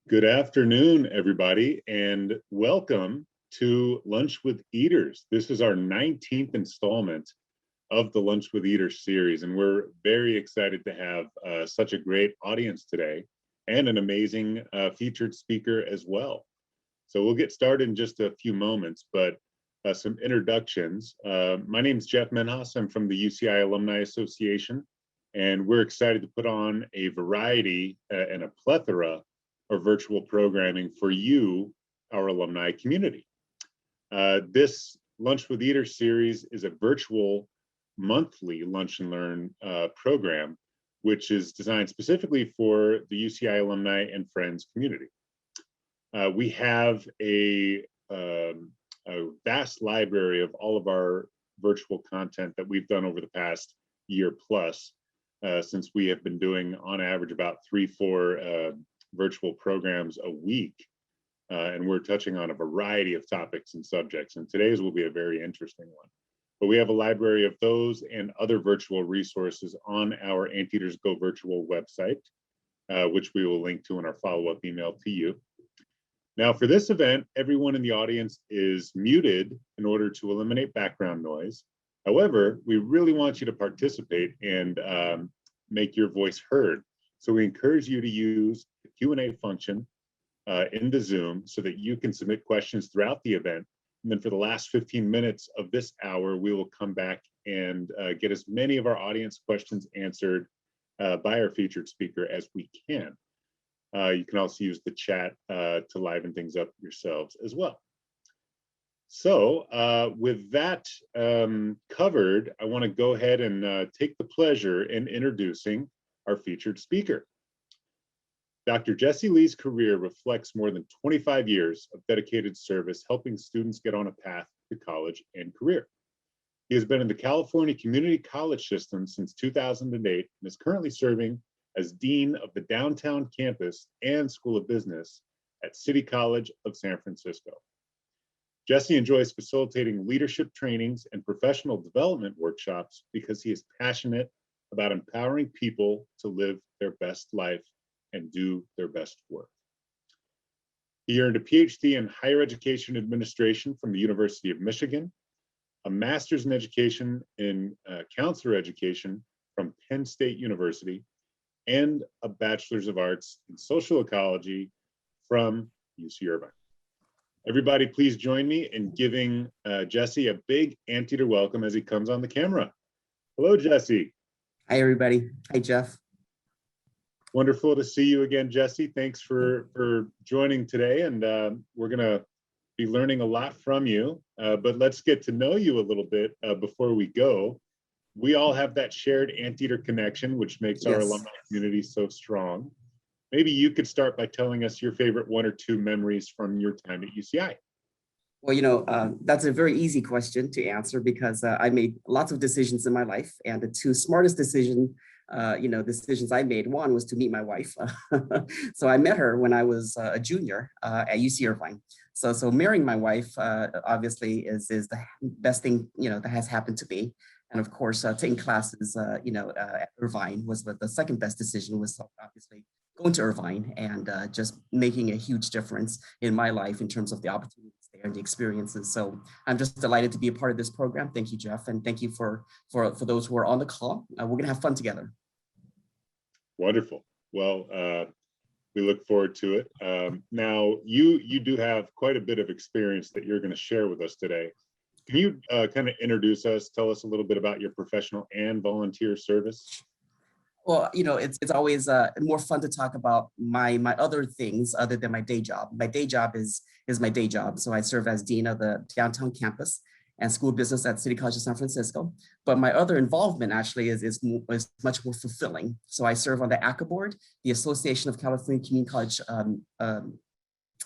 Good afternoon, everybody, and welcome to Lunch with Eaters. This is our 19th installment of the Lunch with Eaters series, and we're very excited to have such a great audience today and an amazing featured speaker as well. So we'll get started in just a few moments, but some introductions. My name is Jeff Menhas. I'm from the UCI Alumni Association, and we're excited to put on a variety and a plethora of virtual programming for you, our alumni community. This Lunch with Eaters series is a virtual monthly lunch and learn program, which is designed specifically for the UCI alumni and friends community. We have a vast library of all of our virtual content that we've done over the past year plus, since we have been doing on average about 3-4 virtual programs a week, and we're touching on a variety of topics and subjects, and today's will be a very interesting one. But we have a library of those and other virtual resources on our Anteaters Go Virtual website, which we will link to in our follow-up email to you. Now, for this event, everyone in the audience is muted in order to eliminate background noise. However, we really want you to participate and make your voice heard. So we encourage you to use the Q&A function in the Zoom so that you can submit questions throughout the event. And then for the last 15 minutes of this hour, we will come back and get as many of our audience questions answered by our featured speaker as we can. You can also use the chat to liven things up yourselves as well. So with that covered, I want to go ahead and take the pleasure in introducing our featured speaker. Dr. Geisce Ly's career reflects more than 25 years of dedicated service helping students get on a path to college and career. He has been in the California Community College system since 2008 and is currently serving as Dean of the Downtown Campus and School of Business at City College of San Francisco. Geisce enjoys facilitating leadership trainings and professional development workshops because he is passionate about empowering people to live their best life and do their best work. He earned a PhD in higher education administration from the University of Michigan, a master's in education in counselor education from Penn State University, and a bachelor's of arts in social ecology from UC Irvine. Everybody, please join me in giving Geisce a big anteater welcome as he comes on the camera. Hello, Geisce. Hi, everybody. Hi, Jeff. Wonderful to see you again, Geisce. Thanks for joining today. And we're going to be learning a lot from you. But let's get to know you a little bit before we go. We all have that shared anteater connection, which makes our alumni community so strong. Maybe you could start by telling us your favorite 1 or 2 memories from your time at UCI. Well, that's a very easy question to answer because I made lots of decisions in my life, and the 2 smartest decisions I made, one was to meet my wife. So I met her when I was a junior at UC Irvine. So marrying my wife obviously is the best thing that has happened to me. And of course, taking classes at Irvine was the second best decision, was obviously going to Irvine and just making a huge difference in my life in terms of the opportunities there and the experiences. So I'm just delighted to be a part of this program. Thank you, Jeff. And thank you for those who are on the call. We're going to have fun together. Wonderful. Well, we look forward to it. Now, you do have quite a bit of experience that you're going to share with us today. Can you kind of introduce us, tell us a little bit about your professional and volunteer service? Well, it's always more fun to talk about my other things other than my day job. My day job is my day job. So I serve as Dean of the Downtown Campus and School of Business at City College of San Francisco. But my other involvement actually is much more fulfilling. So I serve on the ACA board, the Association of California Community College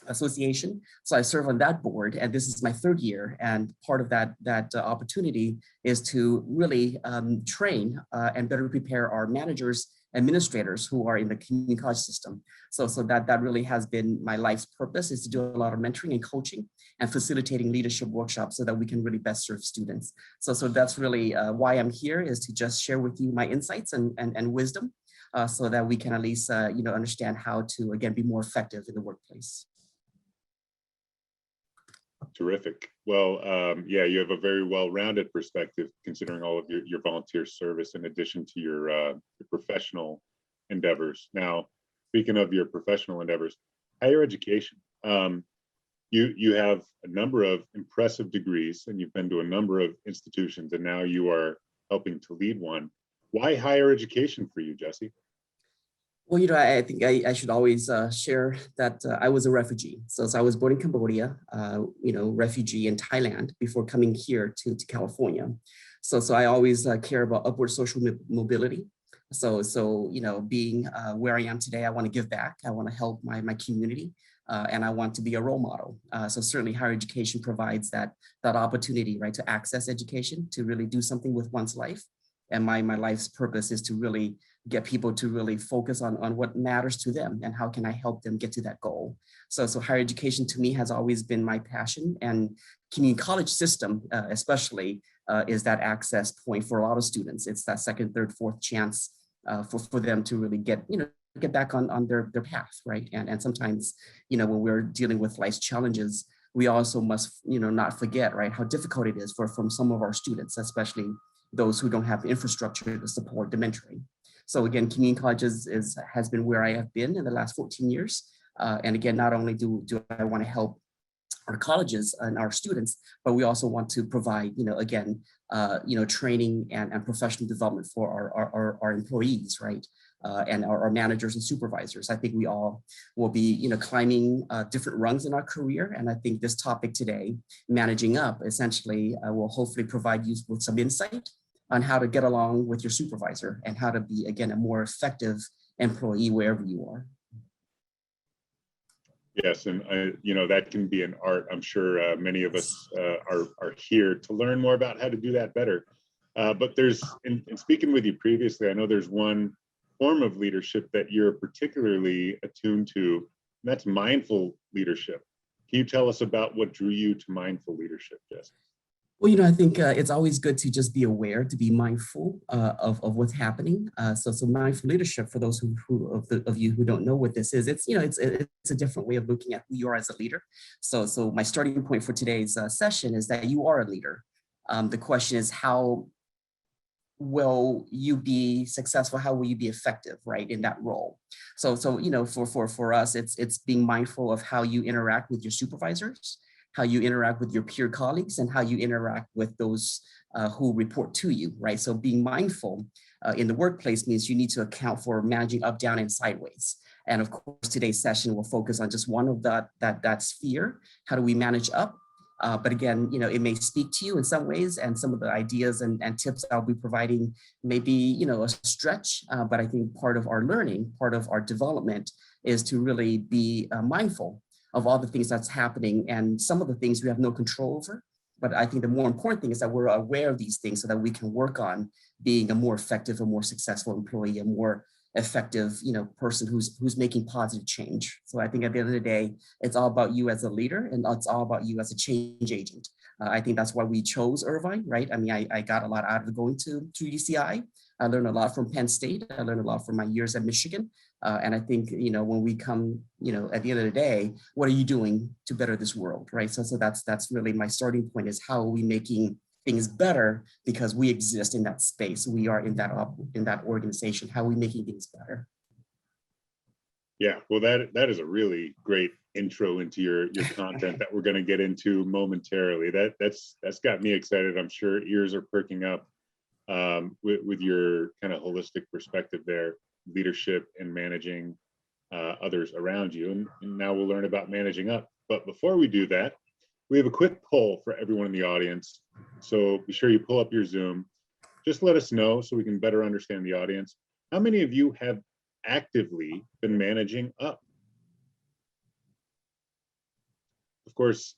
Association. So I serve on that board, and this is my 3rd year. And part of that opportunity is to really train and better prepare our managers, administrators who are in the community college system. So that really has been my life's purpose, is to do a lot of mentoring and coaching and facilitating leadership workshops so that we can really best serve students. So that's really why I'm here, is to just share with you my insights and wisdom so that we can at least, understand how to, again, be more effective in the workplace. Terrific. Well, yeah, you have a very well-rounded perspective considering all of your volunteer service in addition to your professional endeavors. Now, speaking of your professional endeavors, higher education. You have a number of impressive degrees and you've been to a number of institutions and now you are helping to lead one. Why higher education for you, Geisce? Well, I think I should always share that I was a refugee. So I was born in Cambodia, refugee in Thailand before coming here to California. So I always care about upward social mobility. So being where I am today, I want to give back. I want to help my community, and I want to be a role model. So certainly higher education provides that opportunity, right, to access education, to really do something with one's life. And my life's purpose is to really get people to really focus on what matters to them and how can I help them get to that goal. So higher education to me has always been my passion, and community college system especially is that access point for a lot of students. It's that second, third, fourth chance for them to really get back on their path, right? And sometimes, when we're dealing with life's challenges, we also must, not forget, right, how difficult it is from some of our students, especially those who don't have the infrastructure to support the mentoring. So again, community colleges has been where I have been in the last 14 years. And again, not only do I want to help our colleges and our students, but we also want to provide, training and professional development for our employees, right? And our managers and supervisors. I think we all will be, climbing different rungs in our career. And I think this topic today, managing up, essentially will hopefully provide you with some insight on how to get along with your supervisor and how to be, again, a more effective employee wherever you are. Yes, and that can be an art. I'm sure many of us are here to learn more about how to do that better. But there's, in speaking with you previously, I know there's one form of leadership that you're particularly attuned to, and that's mindful leadership. Can you tell us about what drew you to mindful leadership, Jess? Well, I think it's always good to just be aware, to be mindful of what's happening. So mindful leadership, for those of you who don't know what this is, it's a different way of looking at who you are as a leader. So my starting point for today's session is that you are a leader. The question is, how will you be successful? How will you be effective, right, in that role? So for us, it's being mindful of how you interact with your supervisors, how you interact with your peer colleagues, and how you interact with those who report to you, right? So being mindful in the workplace means you need to account for managing up, down, and sideways. And of course, today's session will focus on just one of that sphere. How do we manage up? But again, it may speak to you in some ways, and some of the ideas and tips I'll be providing may be, a stretch, but I think part of our learning, part of our development is to really be mindful of all the things that's happening, and some of the things we have no control over. But I think the more important thing is that we're aware of these things so that we can work on being a more effective, a more successful employee, a more effective, person who's making positive change. So I think at the end of the day, it's all about you as a leader, and it's all about you as a change agent. I think that's why we chose Irvine, right? I mean, I got a lot out of going to UCI. I learned a lot from Penn State. I learned a lot from my years at Michigan. And I think, when we come, at the end of the day, what are you doing to better this world, right? So that's really my starting point, is how are we making things better because we exist in that space. We are in that organization. How are we making things better? Yeah, well, that is a really great intro into your content that we're going to get into momentarily. That's got me excited. I'm sure ears are perking up with your kind of holistic perspective there, leadership and managing others around you. And now we'll learn about managing up. But before we do that, we have a quick poll for everyone in the audience. So be sure you pull up your Zoom. Just let us know so we can better understand the audience. How many of you have actively been managing up? Of course,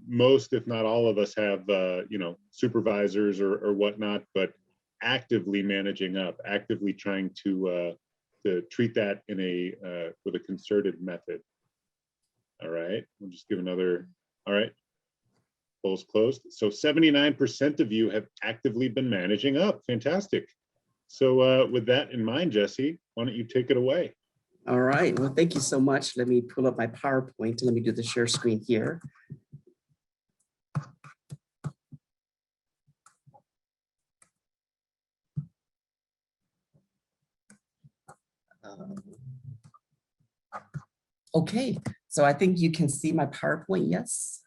most, if not all of us have, supervisors or whatnot, but actively managing up, actively trying to treat that in with a concerted method. All right, we'll just give another. All right, polls closed. So 79% of you have actively been managing up. Fantastic. So with that in mind, Jesse, why don't you take it away? All right. Well, thank you so much. Let me pull up my PowerPoint. Let me do the share screen here. Okay, so I think you can see my PowerPoint, yes?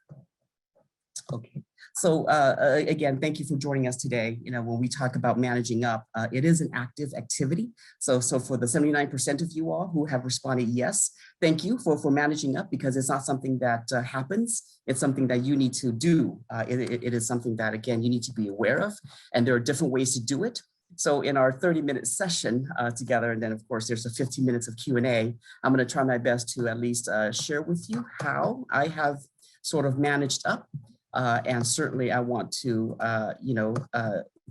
Okay, so again, thank you for joining us today. You know, when we talk about managing up, it is an active activity. So for the 79% of you all who have responded yes, thank you for managing up, because it's not something that happens. It's something that you need to do. It is something that, again, you need to be aware of, and there are different ways to do it. So in our 30-minute session together, and then of course there's a 15 minutes of Q&A, I'm going to try my best to at least share with you how I have sort of managed up. And certainly I want to,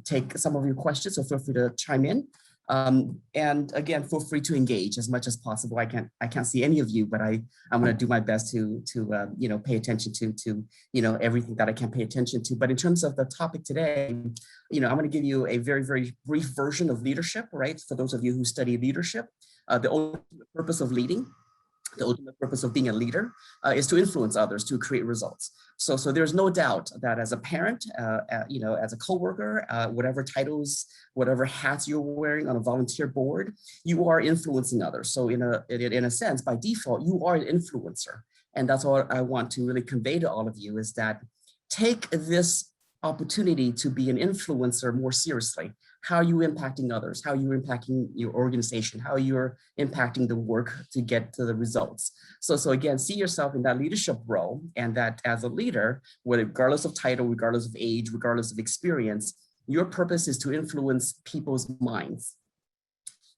take some of your questions, so feel free to chime in. And again, feel free to engage as much as possible. I can't see any of you, but I'm going to do my best to pay attention to everything that I can pay attention to. But in terms of the topic today, I'm going to give you a very, very brief version of leadership, right? For those of you who study leadership, the ultimate purpose of leading, the ultimate purpose of being a leader is to influence others, to create results. So there's no doubt that as a parent, as a coworker, whatever titles, whatever hats you're wearing on a volunteer board, you are influencing others. So in a sense, by default, you are an influencer. And that's what I want to really convey to all of you, is that take this opportunity to be an influencer more seriously. How are you impacting others? How are you impacting your organization? How you're impacting the work to get to the results? So again, see yourself in that leadership role, and that as a leader, regardless of title, regardless of age, regardless of experience, your purpose is to influence people's minds.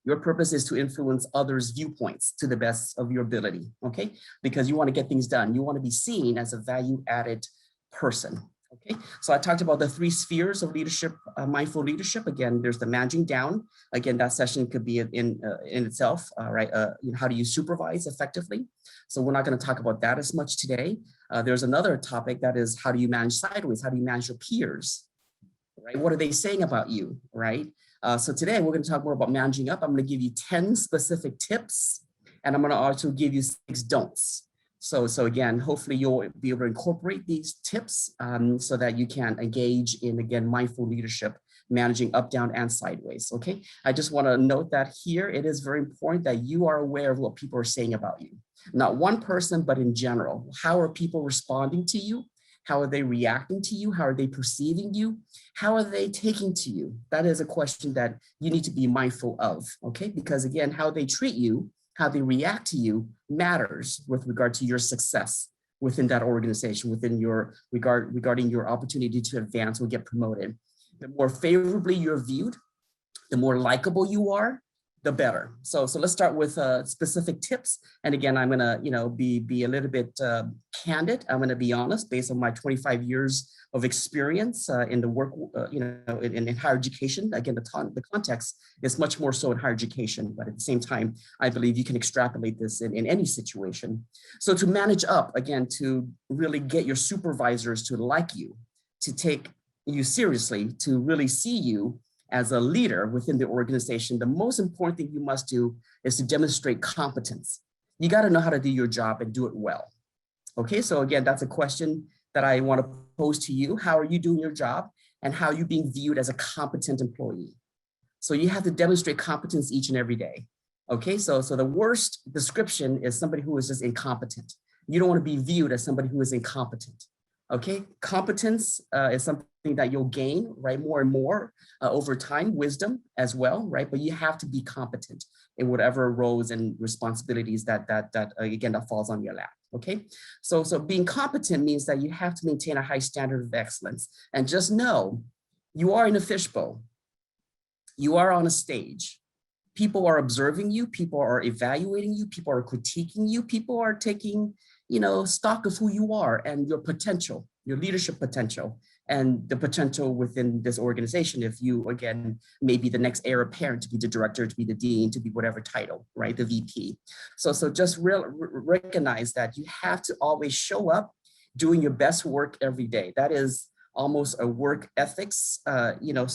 Your purpose is to influence others' viewpoints to the best of your ability, okay? Because you want to get things done. You want to be seen as a value-added person. Okay, so I talked about the 3 spheres of leadership, mindful leadership. Again, there's the managing down. Again, that session could be in itself, right? How do you supervise effectively? So we're not going to talk about that as much today. There's another topic that is, how do you manage sideways? How do you manage your peers? Right? What are they saying about you? Right? So today we're going to talk more about managing up. I'm going to give you 10 specific tips, and I'm going to also give you 6 don'ts. So again, hopefully you'll be able to incorporate these tips so that you can engage in, again, mindful leadership, managing up, down, and sideways, okay? I just want to note that here, it is very important that you are aware of what people are saying about you. Not one person, but in general. How are people responding to you? How are they reacting to you? How are they perceiving you? How are they taking to you? That is a question that you need to be mindful of, okay? Because again, how they treat you, how they react to you matters with regard to your success within that organization, within your regarding your opportunity to advance or get promoted. The more favorably you're viewed, the more likable you are, the better. So let's start with specific tips. And again, I'm gonna be a little bit candid. I'm gonna be honest based on my 25 years of experience in the work, in higher education. Again, the context is much more so in higher education, but at the same time, I believe you can extrapolate this in any situation. So to manage up, again, to really get your supervisors to like you, to take you seriously, to really see you as a leader within the organization, the most important thing you must do is to demonstrate competence. You got to know how to do your job and do it well. Okay, so again, that's a question that I want to pose to you. How are you doing your job, and how are you being viewed as a competent employee? So you have to demonstrate competence each and every day. Okay, so the worst description is somebody who is just incompetent. You don't want to be viewed as somebody who is incompetent. Okay, competence is something that you'll gain, right, more and more over time, wisdom as well, right? But you have to be competent in whatever roles and responsibilities that again, that falls on your lap. Okay, so being competent means that you have to maintain a high standard of excellence, and just know you are in a fishbowl. You are on a stage. People are observing you. People are evaluating you. People are critiquing you. People are taking stock of who you are and your potential, your leadership potential, and the potential within this organization. If you, again, may be the next heir apparent to be the director, to be the dean, to be whatever title, right, the VP. So just recognize that you have to always show up doing your best work every day. That is almost a work ethics,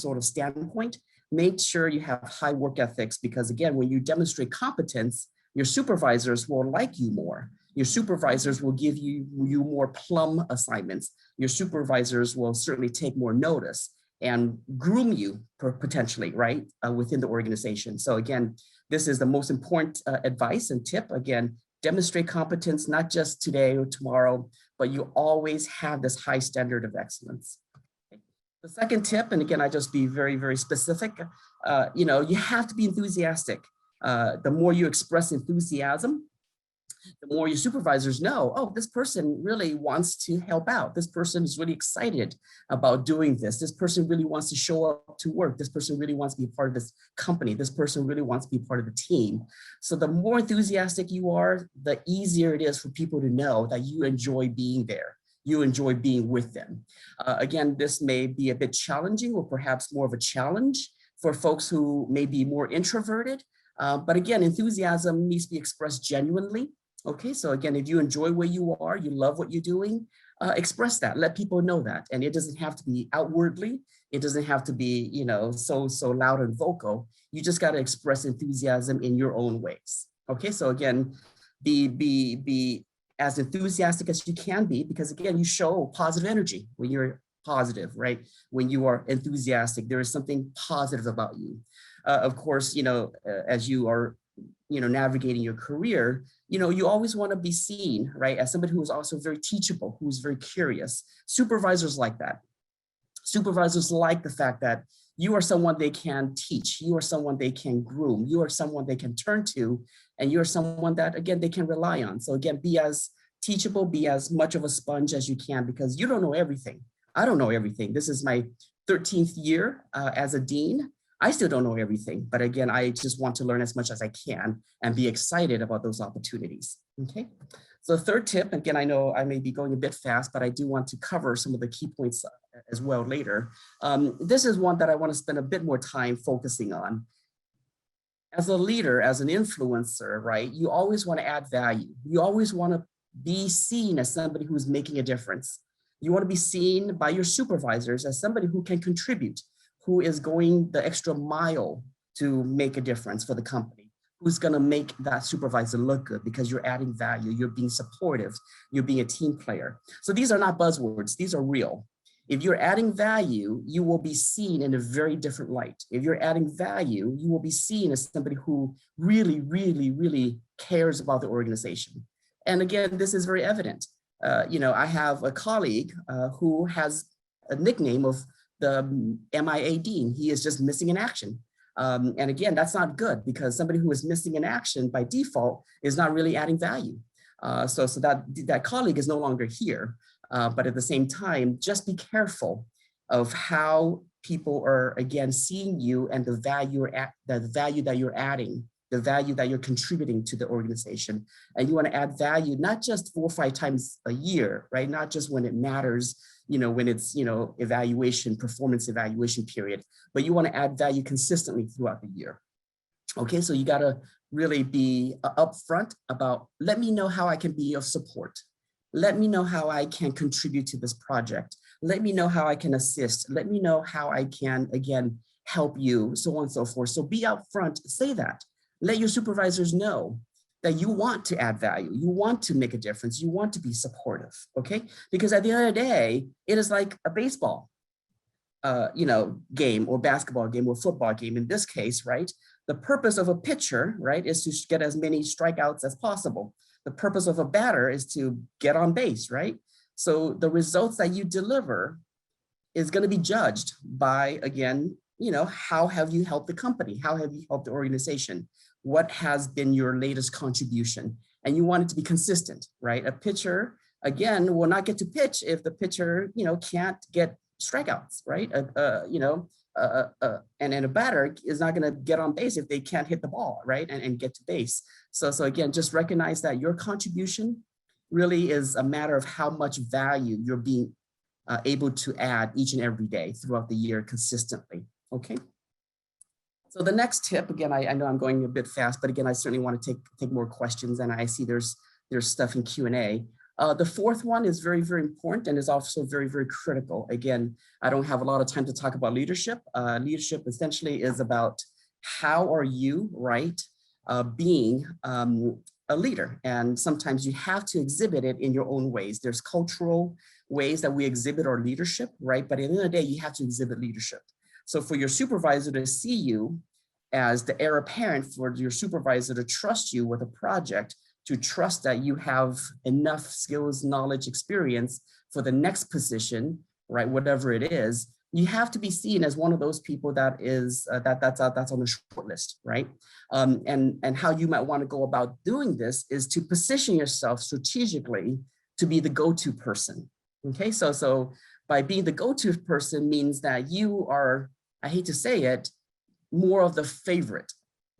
sort of standpoint, make sure you have high work ethics, because again, when you demonstrate competence, your supervisors will like you more. Your supervisors will give you more plum assignments. Your supervisors will certainly take more notice and groom you potentially, right, within the organization. So again, this is the most important advice and tip. Again, demonstrate competence, not just today or tomorrow, but you always have this high standard of excellence. Okay. The second tip, and again, I just be very, very specific, you have to be enthusiastic. The more you express enthusiasm, the more your supervisors know, oh, this person really wants to help out. This person is really excited about doing this. This person really wants to show up to work. This person really wants to be part of this company. This person really wants to be part of the team. So the more enthusiastic you are, the easier it is for people to know that you enjoy being there. You enjoy being with them. Again, this may be a bit challenging, or perhaps more of a challenge for folks who may be more introverted. But again, enthusiasm needs to be expressed genuinely. Okay, so again, if you enjoy where you are, you love what you're doing, express that, let people know that. And it doesn't have to be outwardly, it doesn't have to be, so loud and vocal. You just got to express enthusiasm in your own ways. Okay, so again, be as enthusiastic as you can be, because again, you show positive energy when you're positive, right? When you are enthusiastic, there is something positive about you. Of course, as you are navigating your career, you always want to be seen, right, as somebody who is also very teachable, who's very curious. Supervisors like that. Supervisors like the fact that you are someone they can teach, you are someone they can groom, you are someone they can turn to, and you're someone that, again, they can rely on. So again, be as teachable, be as much of a sponge as you can, because you don't know everything. I don't know everything. This is my 13th year as a dean. I still don't know everything, but again, I just want to learn as much as I can and be excited about those opportunities. Okay. So the third tip, again, I know I may be going a bit fast, but I do want to cover some of the key points as well later. This is one that I want to spend a bit more time focusing on. As a leader, as an influencer, right, you always want to add value. You always want to be seen as somebody who's making a difference. You want to be seen by your supervisors as somebody who can contribute, who is going the extra mile to make a difference for the company, who's going to make that supervisor look good because you're adding value, you're being supportive, you're being a team player. So these are not buzzwords, these are real. If you're adding value, you will be seen in a very different light. If you're adding value, you will be seen as somebody who really, really, really cares about the organization. And again, this is very evident. I have a colleague who has a nickname of the MIA Dean. He is just missing in action. And again, that's not good, because somebody who is missing in action by default is not really adding value. So that colleague is no longer here. But at the same time, just be careful of how people are, again, seeing you and the value that you're adding, the value that you're contributing to the organization. And you want to add value, not just 4 or 5 times a year, right? Not just when it matters, when it's, performance evaluation period, but you want to add value consistently throughout the year. Okay, so you got to really be upfront about, let me know how I can be of support. Let me know how I can contribute to this project. Let me know how I can assist. Let me know how I can, again, help you, so on and so forth. So be upfront, say that. Let your supervisors know that you want to add value, you want to make a difference, you want to be supportive, okay? Because at the end of the day, it is like a baseball, game, or basketball game, or football game in this case, right? The purpose of a pitcher, right, is to get as many strikeouts as possible. The purpose of a batter is to get on base, right? So the results that you deliver is going to be judged by, again, how have you helped the company? How have you helped the organization? What has been your latest contribution? And you want it to be consistent, right? A pitcher, again, will not get to pitch if the pitcher, can't get strikeouts, right? And a batter is not going to get on base if they can't hit the ball, right? And get to base. So again, just recognize that your contribution really is a matter of how much value you're being able to add each and every day throughout the year consistently, okay? So the next tip, again, I know I'm going a bit fast, but again, I certainly want to take more questions, and I see there's stuff in Q&A. The fourth one is very, very important and is also very, very critical. Again, I don't have a lot of time to talk about leadership. Leadership essentially is about how are you, right, being a leader. And sometimes you have to exhibit it in your own ways. There's cultural ways that we exhibit our leadership, right? But at the end of the day, you have to exhibit leadership. So for your supervisor to see you as the heir apparent, for your supervisor to trust you with a project, to trust that you have enough skills, knowledge, experience for the next position, right? Whatever it is, you have to be seen as one of those people that is that's on the short list, right? And how you might want to go about doing this is to position yourself strategically to be the go-to person. Okay, so by being the go-to person means that you are, I hate to say it, more of the favorite.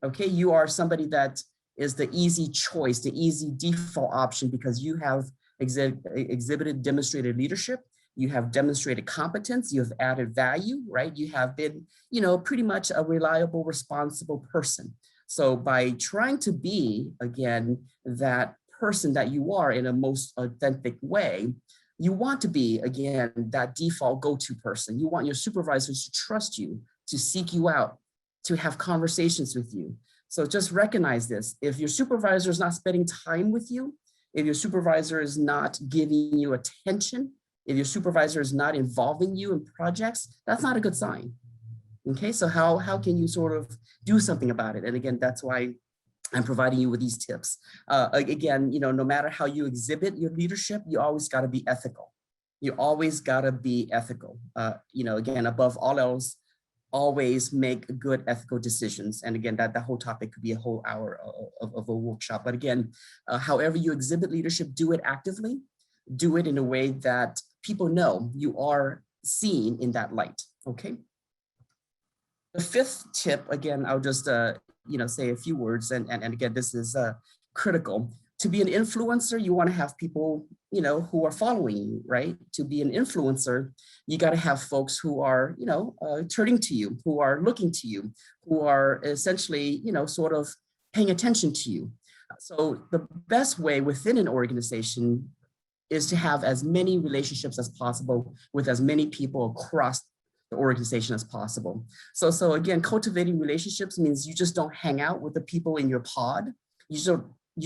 Okay, you are somebody that is the easy choice, the easy default option, because you have exhibited, demonstrated leadership, you have demonstrated competence, you have added value, right? You have been, pretty much a reliable, responsible person. So by trying to be, again, that person that you are in a most authentic way, you want to be, again, that default go-to person. You want your supervisors to trust you, to seek you out, to have conversations with you. So just recognize this. If your supervisor is not spending time with you, if your supervisor is not giving you attention, if your supervisor is not involving you in projects, that's not a good sign. Okay, so how can you sort of do something about it? And again, that's why I'm providing you with these tips. Again, no matter how you exhibit your leadership, you always got to be ethical. You always got to be ethical. Again, above all else, always make good ethical decisions. And again, that whole topic could be a whole hour of a workshop. But again, however you exhibit leadership, do it actively, do it in a way that people know you are seen in that light, okay? The fifth tip, again, I'll just say a few words, and again, this is critical. To be an influencer, you want to have people, who are following you, right? To be an influencer, you got to have folks who are, turning to you, who are looking to you, who are essentially, sort of paying attention to you. So the best way within an organization is to have as many relationships as possible with as many people across the organization as possible. So again, cultivating relationships means you just don't hang out with the people in your pod. You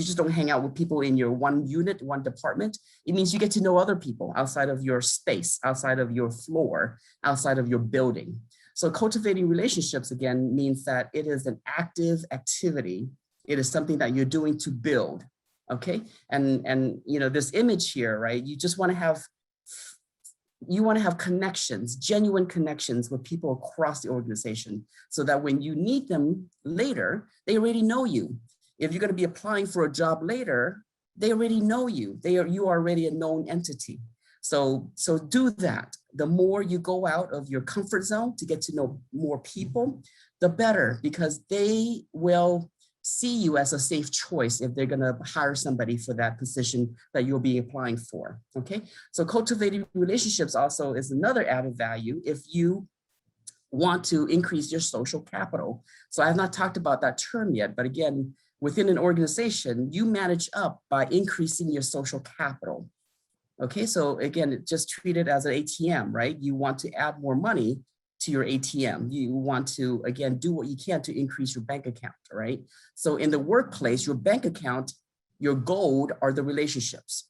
just don't hang out with people in your one unit, one department. It means you get to know other people outside of your space, outside of your floor, outside of your building. So cultivating relationships, again, means that it is an active activity. It is something that you're doing to build, okay? And this image here, right? You just want to have connections, genuine connections with people across the organization, so that when you need them later, they already know you. If you're going to be applying for a job later, they already know you. You are already a known entity. So do that. The more you go out of your comfort zone to get to know more people, the better, because they will see you as a safe choice if they're going to hire somebody for that position that you'll be applying for. Okay, so cultivating relationships also is another added value if you want to increase your social capital. So I have not talked about that term yet, but again, within an organization, you manage up by increasing your social capital. Okay, so again, just treat it as an ATM, right? You want to add more money to your ATM. You want to, again, do what you can to increase your bank account, right? So in the workplace, your bank account, your gold are the relationships.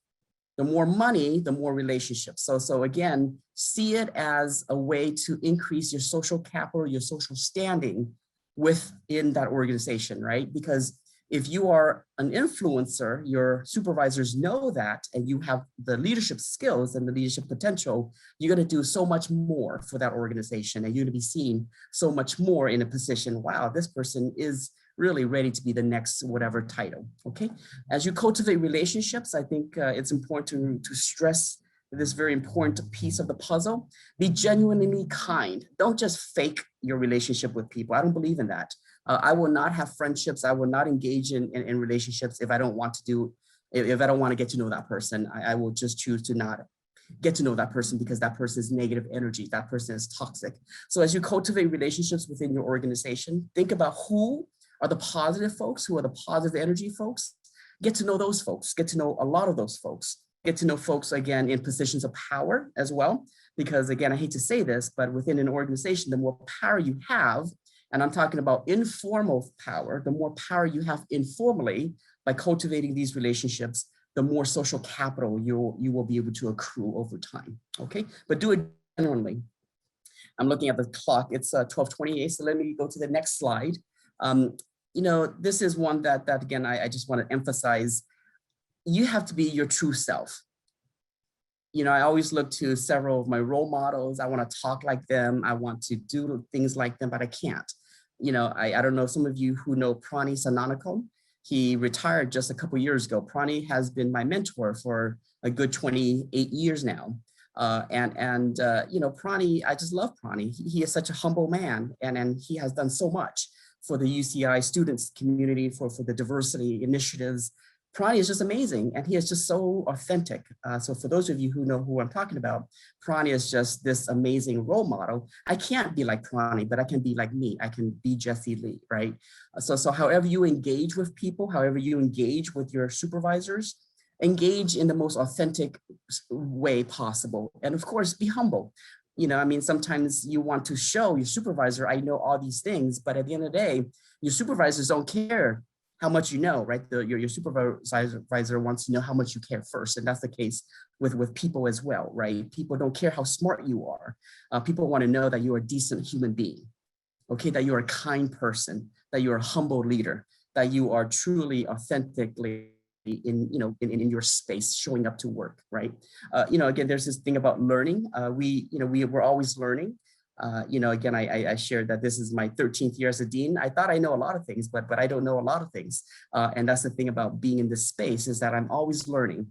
The more money, the more relationships. So again, see it as a way to increase your social capital, your social standing within that organization, right? Because if you are an influencer, your supervisors know that, and you have the leadership skills and the leadership potential, you're going to do so much more for that organization, and you're going to be seen so much more in a position, wow, this person is really ready to be the next whatever title, okay? As you cultivate relationships, I think it's important to stress this very important piece of the puzzle. Be genuinely kind. Don't just fake your relationship with people. I don't believe in that. I will not have friendships. I will not engage in relationships if I don't want to if I don't want to get to know that person. I will just choose to not get to know that person, because that person is negative energy. That person is toxic. So as you cultivate relationships within your organization, think about who are the positive folks, who are the positive energy folks. Get to know those folks. Get to know a lot of those folks. get to know folks again in positions of power as well, because again, I hate to say this, but within an organization, the more power you have, and I'm talking about informal power, the more power you have informally by cultivating these relationships, the more social capital you will be able to accrue over time, okay? But do it genuinely. I'm looking at the clock, it's 12:28, so let me go to the next slide. You know, this is one that again, I just want to emphasize. You have to be your true self. You know, I always look to several of my role models. I want to talk like them. I want to do things like them, but I can't. You know, I don't know, some of you who know Prani Sananakam. He retired just a couple years ago. Prani has been my mentor for a good 28 years now. You know, Prani, I just love Prani. He is such a humble man, and he has done so much for the UCI students community, for the diversity initiatives. Prani is just amazing, and he is just so authentic. So for those of you who know who I'm talking about, Prani is just this amazing role model. I can't be like Prani, but I can be like me. I can be Geisce Ly, right? So however you engage with people, however you engage with your supervisors, engage in the most authentic way possible. And of course, be humble. You know, I mean, sometimes you want to show your supervisor, I know all these things, but at the end of the day, your supervisors don't care how much you know, right? Your supervisor wants to know how much you care first. And that's the case with people as well, right? People don't care how smart you are. People want to know that you're a decent human being, okay? That you're a kind person, that you're a humble leader, that you are truly authentically in your space, showing up to work, right? You know, again, there's this thing about learning. We're always learning. You know, again, I shared that this is my 13th year as a dean. I thought I know a lot of things, but I don't know a lot of things. And that's the thing about being in this space, is that I'm always learning.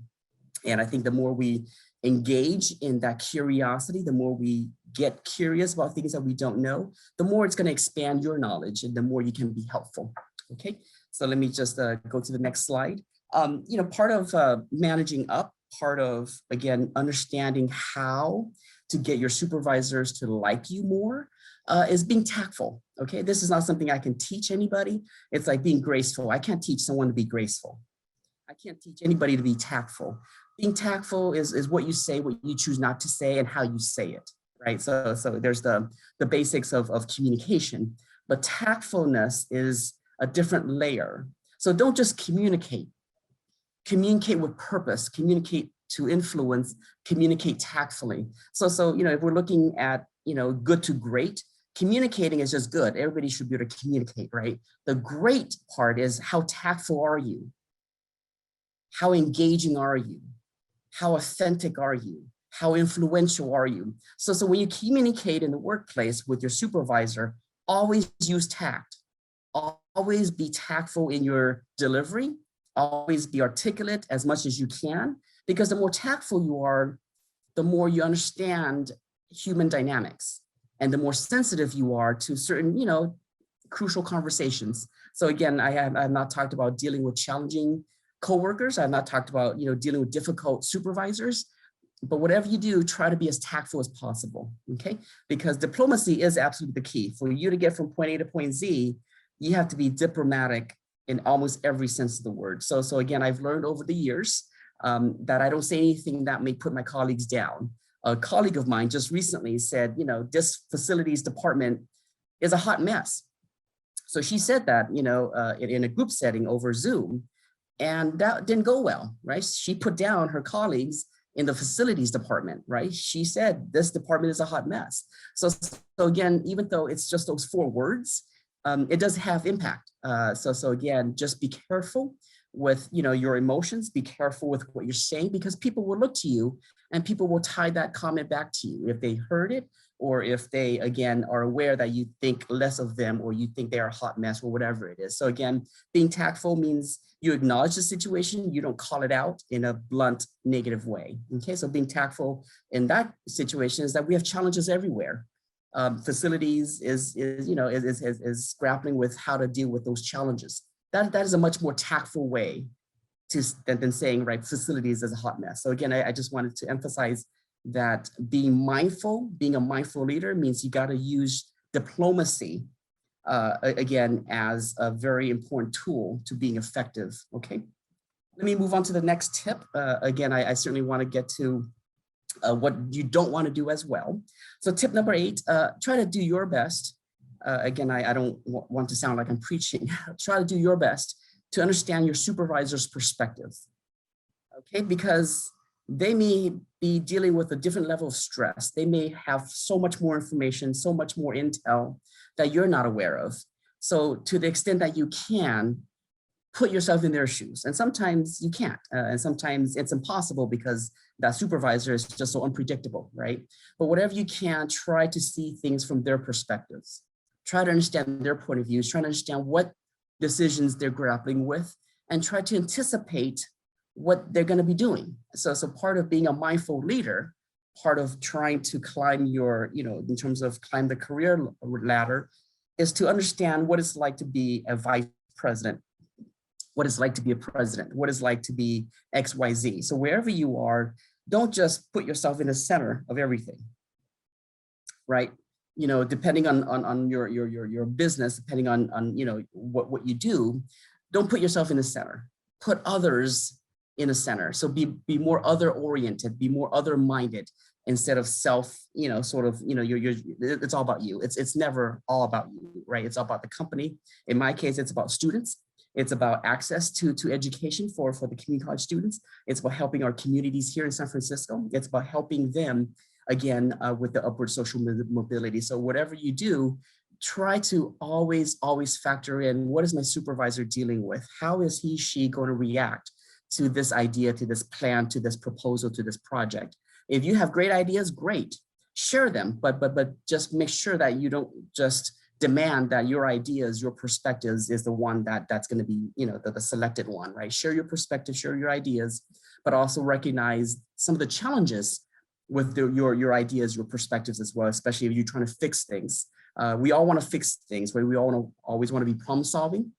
And I think the more we engage in that curiosity, the more we get curious about things that we don't know, the more it's going to expand your knowledge and the more you can be helpful. Okay, so let me just go to the next slide. You know, part of managing up, part of, again, understanding how to get your supervisors to like you more is being tactful, okay? This is not something I can teach anybody. It's like being graceful. I can't teach someone to be graceful. I can't teach anybody to be tactful. Being tactful is what you say, what you choose not to say, and how you say it, right? So there's the basics of communication, but tactfulness is a different layer. So don't just communicate. Communicate with purpose, communicate to influence, communicate tactfully. So you know, if we're looking at, you know, good to great, communicating is just good. Everybody should be able to communicate, right? The great part is, how tactful are you? How engaging are you? How authentic are you? How influential are you? So when you communicate in the workplace with your supervisor, always use tact. Always be tactful in your delivery. Always be articulate as much as you can, because the more tactful you are, the more you understand human dynamics, and the more sensitive you are to certain, you know, crucial conversations. So again, I have not talked about dealing with challenging coworkers. I've not talked about, you know, dealing with difficult supervisors. But whatever you do, try to be as tactful as possible, okay? Because diplomacy is absolutely the key. For you to get from point A to point Z, you have to be diplomatic in almost every sense of the word. So again, I've learned over the years that I don't say anything that may put my colleagues down. A colleague of mine just recently said, you know, this facilities department is a hot mess. So she said that, you know, in a group setting over Zoom, and that didn't go well, right? She put down her colleagues in the facilities department, right? She said, this department is a hot mess. So again, even though it's just those 4 words, it does have impact. So again, just be careful with, you know, your emotions, be careful with what you're saying, because people will look to you and people will tie that comment back to you if they heard it, or if they, again, are aware that you think less of them, or you think they are a hot mess, or whatever it is. So again, being tactful means you acknowledge the situation, you don't call it out in a blunt, negative way. Okay, so being tactful in that situation is that we have challenges everywhere. Facilities is grappling with how to deal with those challenges. That is a much more tactful way than saying, right, facilities is a hot mess. So again, I just wanted to emphasize that being a mindful leader means you got to use diplomacy again as a very important tool to being effective. Okay. Let me move on to the next tip. Again, I certainly want to get to what you don't want to do as well. So tip number 8, try to do your best. Again, I don't want to sound like I'm preaching. Try to do your best to understand your supervisor's perspective, okay? Because they may be dealing with a different level of stress. They may have so much more information, so much more intel that you're not aware of. So to the extent that you can, put yourself in their shoes. And sometimes you can't, and sometimes it's impossible because that supervisor is just so unpredictable, right? But whatever you can, try to see things from their perspectives. Try to understand their point of views, try to understand what decisions they're grappling with, and try to anticipate what they're going to be doing. So part of being a mindful leader, part of trying to climb your, in terms of climb the career ladder, is to understand what it's like to be a vice president, what it's like to be a president, what it's like to be XYZ. So wherever you are, don't just put yourself in the center of everything, right? Depending on your business, depending on what you do, don't put yourself in the center. Put others in the center. So be more other oriented, be more other minded instead of self, it's all about you. It's never all about you, right? It's all about the company. In my case, it's about students. It's about access to education for the community college students. It's about helping our communities here in San Francisco. It's about helping them, again, with the upward social mobility. So whatever you do, try to always factor in, what is my supervisor dealing with? How is he, she going to react to this idea, to this plan, to this proposal, to this project? If you have great ideas, great, share them, but just make sure that you don't just demand that your ideas, your perspectives is the one that's going to be, the selected one, right? Share your perspective, share your ideas, but also recognize some of the challenges with your ideas, your perspectives as well, especially if you're trying to fix things. We all want to fix things, right? We always want to be problem solving.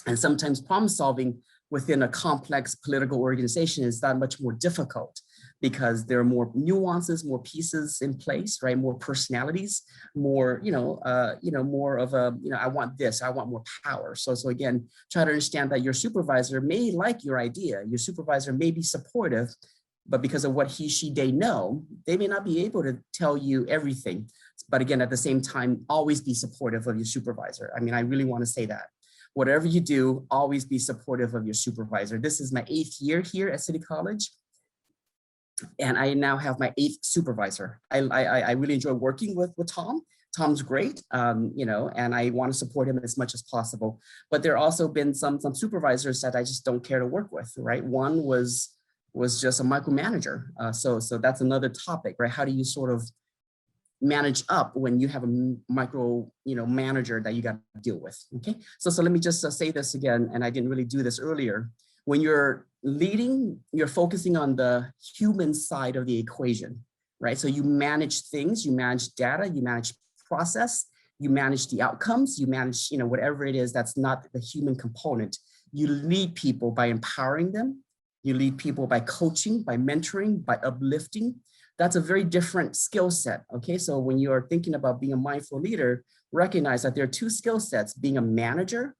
And sometimes problem solving within a complex political organization is that much more difficult, because there are more nuances, more pieces in place, right? More personalities, more, more of a, I want this, I want more power. So again, try to understand that your supervisor may like your idea. Your supervisor may be supportive, but because of what he, she, they know, they may not be able to tell you everything. But again, at the same time, always be supportive of your supervisor. I mean, I really want to say that. Whatever you do, always be supportive of your supervisor. This is my 8th year here at City College, and I now have my 8th supervisor. I really enjoy working with Tom. Tom's great, and I want to support him as much as possible. But there also been some supervisors that I just don't care to work with, right? One was just a micromanager. So that's another topic, right? How do you sort of manage up when you have a micro, manager that you got to deal with? Okay, so let me just say this again, and I didn't really do this earlier. When you're leading, you're focusing on the human side of the equation, right? So you manage things, you manage data, you manage process, you manage the outcomes, you manage, whatever it is that's not the human component. You lead people by empowering them. You lead people by coaching, by mentoring, by uplifting. That's a very different skill set, okay? So when you are thinking about being a mindful leader, recognize that there are 2 skill sets, being a manager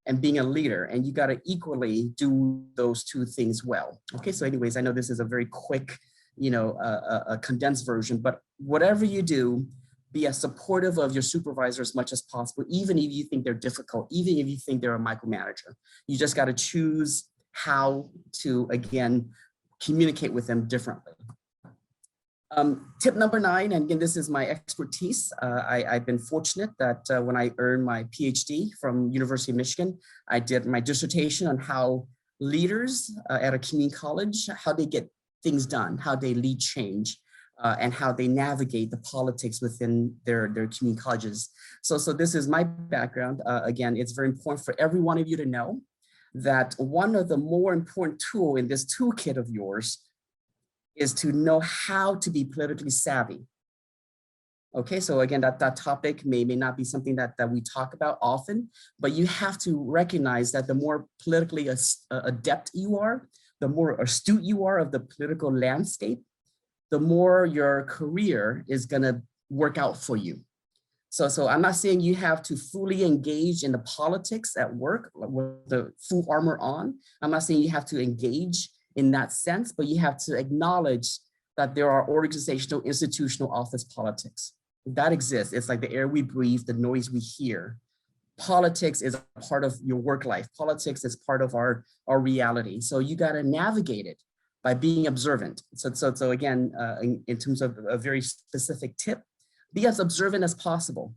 and being a leader, and you got to equally do those 2 things well. Okay, so anyways, I know this is a very quick, a condensed version, but whatever you do, be as supportive of your supervisor as much as possible, even if you think they're difficult, even if you think they're a micromanager. You just got to choose how to, again, communicate with them differently. Tip number 9, and again, this is my expertise. I've been fortunate that when I earned my PhD from University of Michigan, I did my dissertation on how leaders at a community college, how they get things done, how they lead change, and how they navigate the politics within their community colleges. So this is my background. Again, it's very important for every one of you to know that one of the more important tools in this toolkit of yours is to know how to be politically savvy. Okay, so again, that topic may not be something that we talk about often, but you have to recognize that the more politically adept you are, the more astute you are of the political landscape, the more your career is gonna work out for you. So I'm not saying you have to fully engage in the politics at work with the full armor on. I'm not saying you have to engage in that sense, but you have to acknowledge that there are organizational, institutional office politics. That exists. It's like the air we breathe, the noise we hear. Politics is a part of your work life. Politics is part of our reality. So you got to navigate it by being observant. So again, in terms of a very specific tip, be as observant as possible.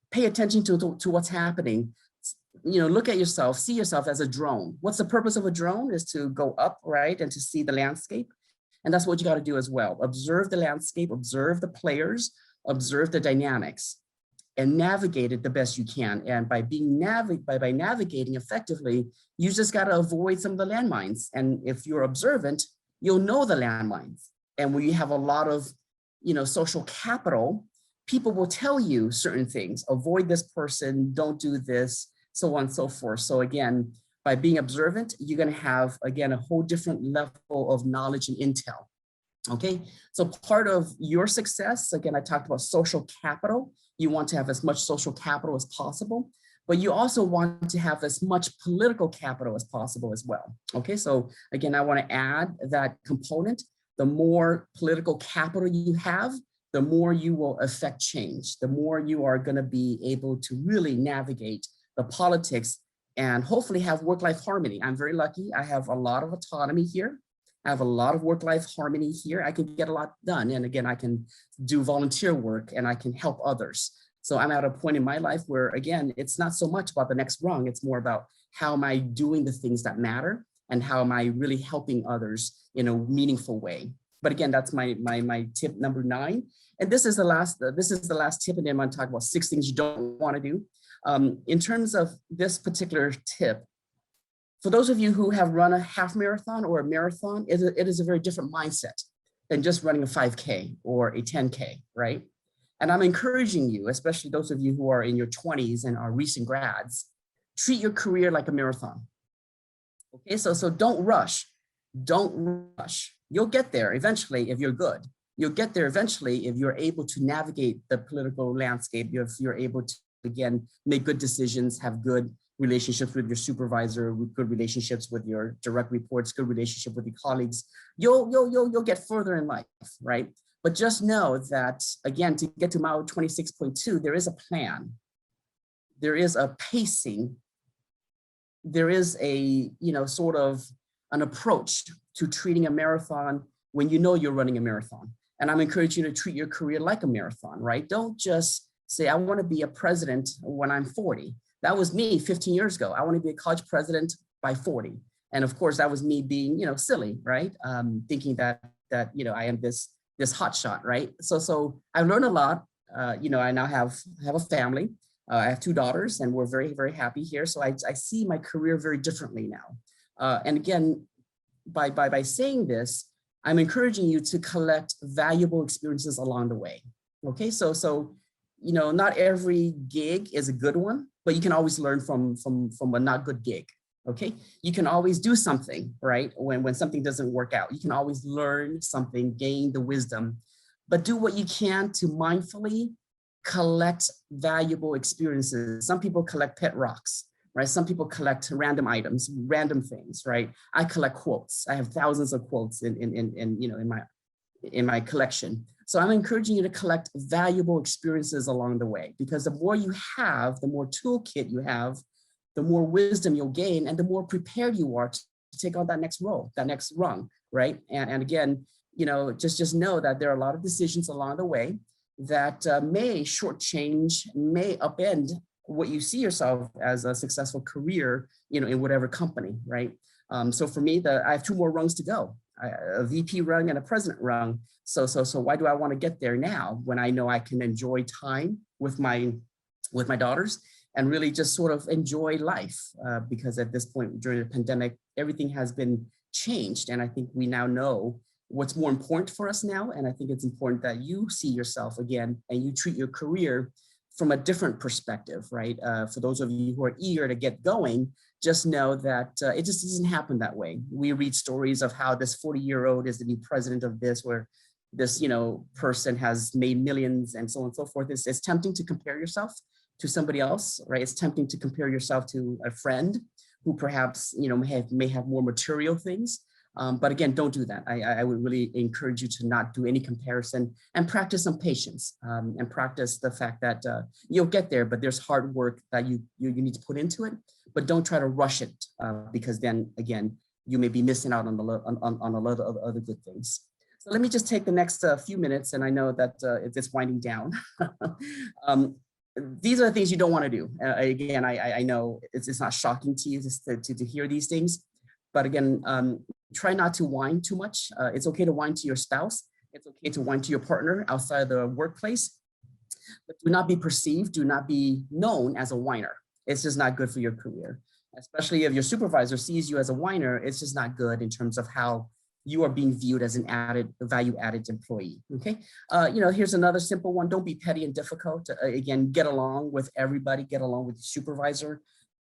Pay attention to what's happening. Look at yourself, see yourself as a drone. What's the purpose of a drone? Is to go up, right? And to see the landscape. And that's what you got to do as well. Observe the landscape, observe the players, observe the dynamics, and navigate it the best you can. And by navigating effectively, you just got to avoid some of the landmines. And if you're observant, you'll know the landmines. And when you have a lot of, social capital, people will tell you certain things. Avoid this person, don't do this, so on and so forth. So again, by being observant, you're going to have, again, a whole different level of knowledge and intel. Okay, so part of your success, again, I talked about social capital. You want to have as much social capital as possible, but you also want to have as much political capital as possible as well. Okay, so again, I want to add that component. The more political capital you have, the more you will affect change, the more you are going to be able to really navigate the politics and hopefully have work-life harmony. I'm very lucky. I have a lot of autonomy here. I have a lot of work-life harmony here. I can get a lot done. And again, I can do volunteer work and I can help others. So I'm at a point in my life where, again, it's not so much about the next rung. It's more about how am I doing the things that matter and how am I really helping others in a meaningful way. But again, that's my tip number 9. And this is the last tip. And then I'm going to talk about 6 things you don't want to do. In terms of this particular tip, for those of you who have run a half marathon or a marathon, it is a very different mindset than just running a 5K or a 10K, right? And I'm encouraging you, especially those of you who are in your 20s and are recent grads, treat your career like a marathon. Okay, so don't rush. Don't rush. You'll get there eventually if you're good. You'll get there eventually if you're able to navigate the political landscape, if you're able to, again, make good decisions, have good relationships with your supervisor, good relationships with your direct reports, good relationship with your colleagues. You'll get further in life, right? But just know that, again, to get to mile 26.2, there is a plan. There is a pacing. There is a, sort of an approach to treating a marathon when you know you're running a marathon. And I'm encouraging you to treat your career like a marathon, right? Don't just say, I want to be a president when I'm 40. That was me 15 years ago. I want to be a college president by 40. And of course, that was me being, silly, right? Thinking that I am this hotshot, right? So I learned a lot. I now have a family. I have 2 daughters, and we're very, very happy here. So I see my career very differently now. And again, by saying this, I'm encouraging you to collect valuable experiences along the way. Okay, so not every gig is a good one, but you can always learn from a not good gig. Okay, you can always do something, right? When something doesn't work out, you can always learn something, gain the wisdom, but do what you can to mindfully collect valuable experiences. Some people collect pet rocks, right? Some people collect random items, random things, right? I collect quotes. I have thousands of quotes in my collection. So I'm encouraging you to collect valuable experiences along the way, because the more you have, the more toolkit you have, the more wisdom you'll gain, and the more prepared you are to take on that next role, that next rung, right? And again, just know that there are a lot of decisions along the way that may shortchange, may upend what you see yourself as a successful career, in whatever company, right? So for me, I have 2 more rungs to go, a VP rung and a president rung. So why do I want to get there now when I know I can enjoy time with my daughters and really just sort of enjoy life? Because at this point during the pandemic, everything has been changed. And I think we now know what's more important for us now. And I think it's important that you see yourself again and you treat your career from a different perspective, right? For those of you who are eager to get going, just know that it just doesn't happen that way. We read stories of how this 40-year-old is the new president of this, where this, person has made millions and so on and so forth. It's tempting to compare yourself to somebody else, right? It's tempting to compare yourself to a friend who perhaps, may have more material things. But again, don't do that. I would really encourage you to not do any comparison and practice some patience, and practice the fact that you'll get there, but there's hard work that you need to put into it, but don't try to rush it, because then again, you may be missing out on a lot of other good things. So let me just take the next few minutes, and I know that it's winding down. These are the things you don't want to do. Again, I know it's not shocking to you just to hear these things, but again, try not to whine too much. It's okay to whine to your spouse. It's okay to whine to your partner outside the workplace, but do not be perceived, do not be known as a whiner. It's just not good for your career, especially if your supervisor sees you as a whiner. It's just not good in terms of how you are being viewed as an value-added employee, okay? Here's another simple one. Don't be petty and difficult. Again, get along with everybody, get along with your supervisor.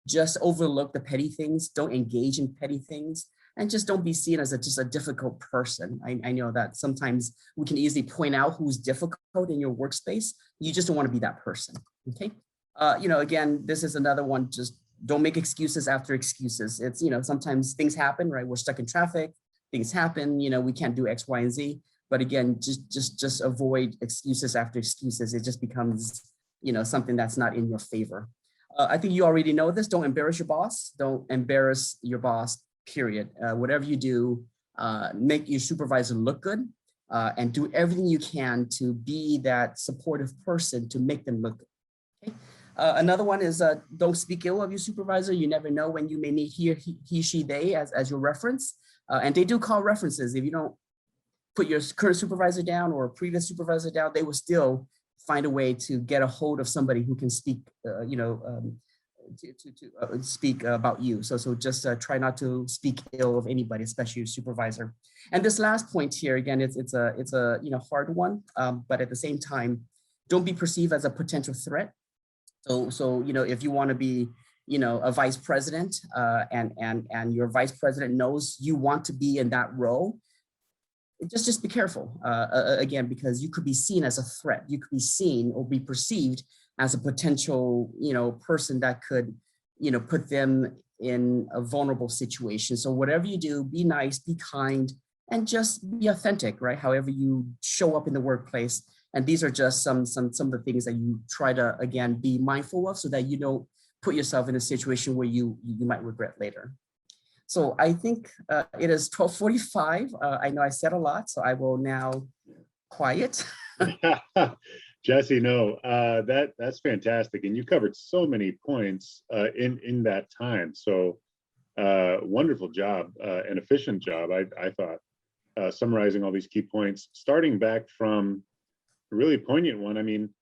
Just overlook the petty things. Don't engage in petty things. And just don't be seen as just a difficult person. I know that sometimes we can easily point out who's difficult in your workspace. You just don't want to be that person, okay? Again, this is another one. Just don't make excuses after excuses. It's, sometimes things happen, right? We're stuck in traffic. Things happen, we can't do X, Y, and Z. But again, just avoid excuses after excuses. It just becomes, something that's not in your favor. I think you already know this. Don't embarrass your boss. Don't embarrass your boss, period. Whatever you do, make your supervisor look good, and do everything you can to be that supportive person to make them look good. Okay? Another one is don't speak ill of your supervisor. You never know when you may need he, she, they as your reference. And they do call references. If you don't put your current supervisor down or previous supervisor down, they will still find a way to get a hold of somebody who can speak, speak about you. So just try not to speak ill of anybody, especially your supervisor. And this last point here, again, it's a hard one, but at the same time, don't be perceived as a potential threat. So if you want to be a vice president, and your vice president knows you want to be in that role, just be careful, again, because you could be seen as a threat. You could be seen or be perceived as a potential, person that could, put them in a vulnerable situation. So whatever you do, be nice, be kind, and just be authentic, right? However you show up in the workplace. And these are just some of the things that you try to, again, be mindful of so that you don't put yourself in a situation where you might regret later. So I think it is 12:45. I know I said a lot, so I will now quiet. Jesse, no, that's fantastic. And you covered so many points in that time. So wonderful job, an efficient job, I thought, summarizing all these key points, starting back from a really poignant one. I mean,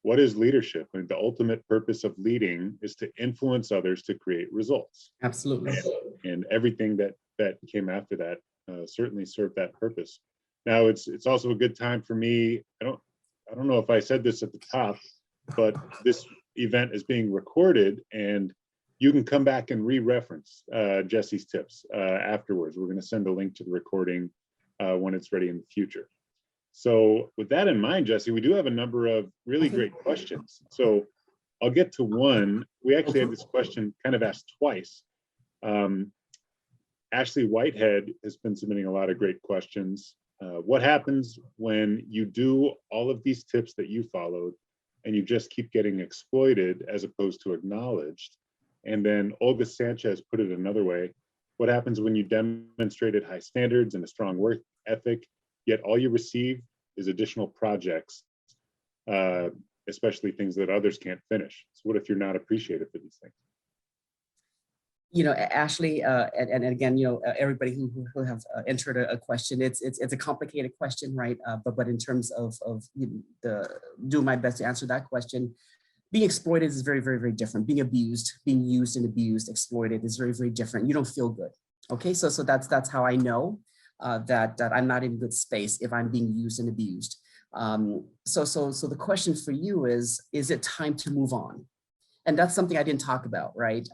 what is leadership? I mean, the ultimate purpose of leading is to influence others to create results. Absolutely. And everything that came after that certainly served that purpose. Now, it's also a good time for me. I don't know if I said this at the top, but this event is being recorded, and you can come back and re-reference Jesse's tips afterwards. We're going to send a link to the recording when it's ready in the future. So with that in mind, Jesse, we do have a number of really great questions. So I'll get to one. We actually had this question kind of asked twice. Ashley Whitehead has been submitting a lot of great questions. What happens when you do all of these tips that you followed and you just keep getting exploited as opposed to acknowledged? And then Olga Sanchez put it another way. What happens when you demonstrated high standards and a strong work ethic, yet all you receive is additional projects, especially things that others can't finish? So what if you're not appreciated for these things? Ashley, and again, everybody who have entered a question, it's a complicated question, right? But in terms of do my best to answer that question, being exploited is very, very, very different. Being abused, being used and abused, exploited is very, very different. You don't feel good. Okay, so that's how I know that I'm not in a good space if I'm being used and abused. So the question for you is it time to move on? And that's something I didn't talk about, right?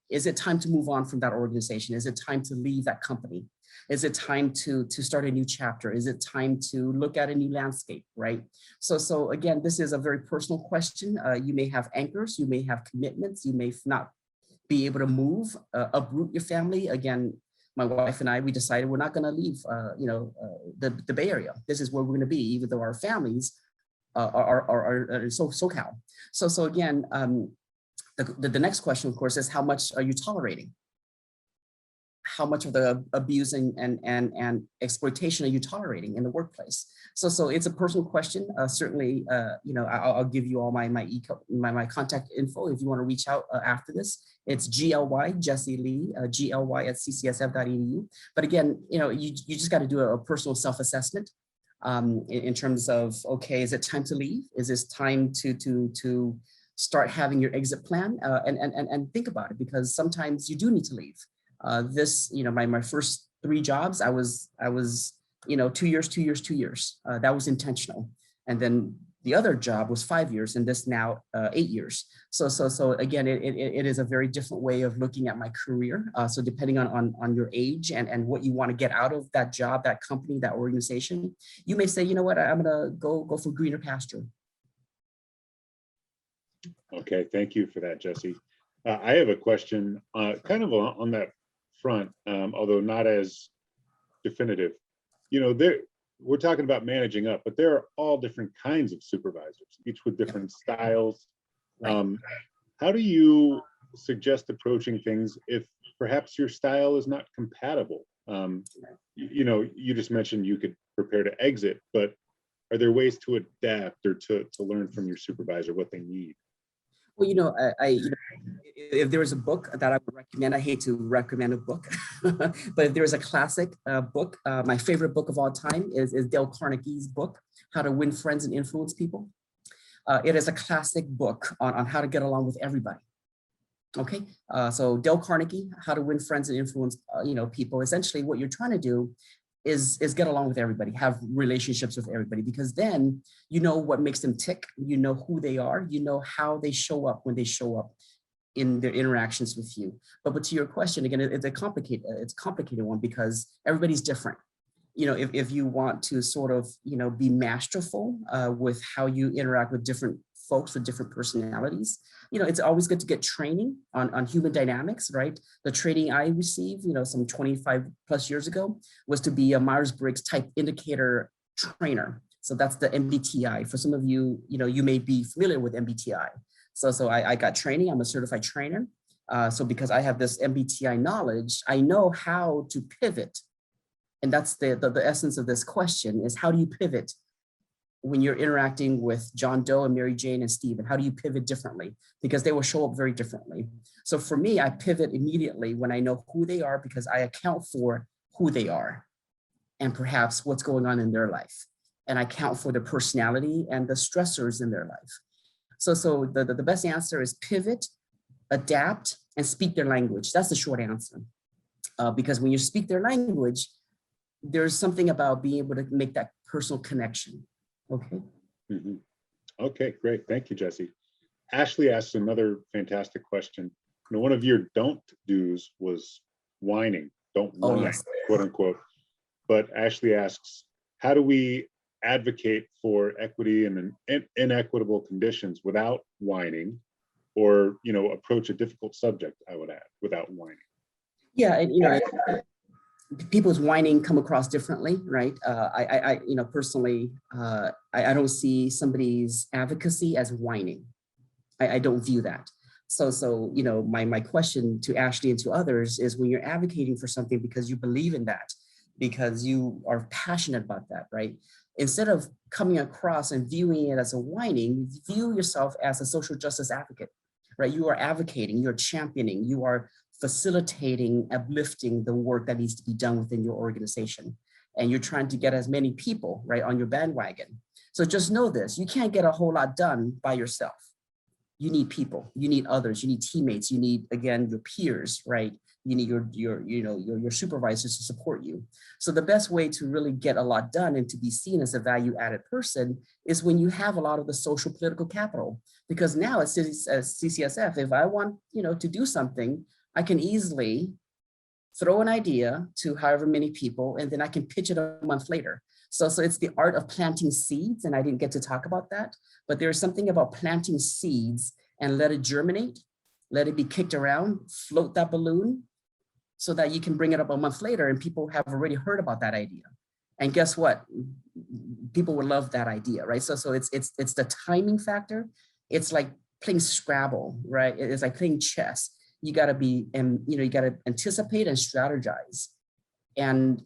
Is it time to move on from that organization? Is it time to leave that company? Is it time to start a new chapter? Is it time to look at a new landscape, right? So again, this is a very personal question. You may have anchors, you may have commitments, you may not be able to move, uproot your family. Again, my wife and I, we decided we're not going to leave, the Bay Area. This is where we're going to be, even though our families are SoCal. So again, the next question, of course, is how much are you tolerating? How much of the abuse and exploitation are you tolerating in the workplace? So it's a personal question. Certainly, I'll give you all my contact info if you want to reach out after this. It's GLY, Geisce Ly, GLY@ccsf.edu. But again, you just got to do a personal self-assessment in terms of, okay, is it time to leave? Is this time to start having your exit plan and think about it, because sometimes you do need to leave. My first 3 jobs, I was 2 years. That was intentional. And then the other job was 5 years, and this now 8 years. So again, it is a very different way of looking at my career. So depending on your age and what you want to get out of that job, that company, that organization, you may say, you know what, I'm gonna go for greener pasture. Okay, thank you for that, Geisce. I have a question kind of on that front, although not as definitive. We're talking about managing up, but there are all different kinds of supervisors, each with different styles. How do you suggest approaching things if perhaps your style is not compatible? You just mentioned you could prepare to exit, but are there ways to adapt or to learn from your supervisor what they need? Well, if there was a book that I would recommend, I hate to recommend a book, but if there's a classic book, my favorite book of all time is Dale Carnegie's book, How to Win Friends and Influence People. It is a classic book on how to get along with everybody. Okay, so Dale Carnegie, How to Win Friends and Influence people. Essentially, what you're trying to do is get along with everybody, have relationships with everybody, because then you know what makes them tick, you know who they are, you know how they show up when they show up in their interactions with you. But to your question, again, it's a complicated one, because everybody's different. If you want to sort of, be masterful with how you interact with different folks with different personalities, it's always good to get training on human dynamics, right? The training I received, some 25 plus years ago, was to be a Myers-Briggs type indicator trainer. So that's the MBTI. For some of you, you may be familiar with MBTI. So I got training. I'm a certified trainer. So because I have this MBTI knowledge, I know how to pivot. And that's the essence of this question, is how do you pivot when you're interacting with John Doe and Mary Jane and Stephen? How do you pivot differently? Because they will show up very differently. So for me, I pivot immediately when I know who they are, because I account for who they are and perhaps what's going on in their life. And I account for the personality and the stressors in their life. So the best answer is pivot, adapt, and speak their language. That's the short answer. Because when you speak their language, there's something about being able to make that personal connection. Okay. Mm-hmm. Okay, great. Thank you, Geisce. Ashley asks another fantastic question. One of your don't do's was whining. Don't whine, yes, quote unquote. But Ashley asks, how do we advocate for equity and inequitable conditions without whining, or approach a difficult subject, I would add, without whining? Yeah, people's whining come across differently, right? I personally, I don't see somebody's advocacy as whining. I don't view that. So my question to Ashley and to others is, when you're advocating for something because you believe in that, because you are passionate about that, right? Instead of coming across and viewing it as a whining, view yourself as a social justice advocate, right? You are advocating, you're championing, you are facilitating, uplifting the work that needs to be done within your organization. And you're trying to get as many people, right, on your bandwagon. So just know this, you can't get a whole lot done by yourself. You need people, you need others, you need teammates, you need, again, your peers, right? You need your supervisors to support you. So the best way to really get a lot done and to be seen as a value-added person is when you have a lot of the social political capital. Because now at CCSF, if I want to do something, I can easily throw an idea to however many people, and then I can pitch it a month later. So it's the art of planting seeds, and I didn't get to talk about that, but there's something about planting seeds and let it germinate, let it be kicked around, float that balloon so that you can bring it up a month later and people have already heard about that idea. And guess what? People would love that idea, right? So it's the timing factor. It's like playing Scrabble, right? It's like playing chess. You got to be, and you got to anticipate and strategize and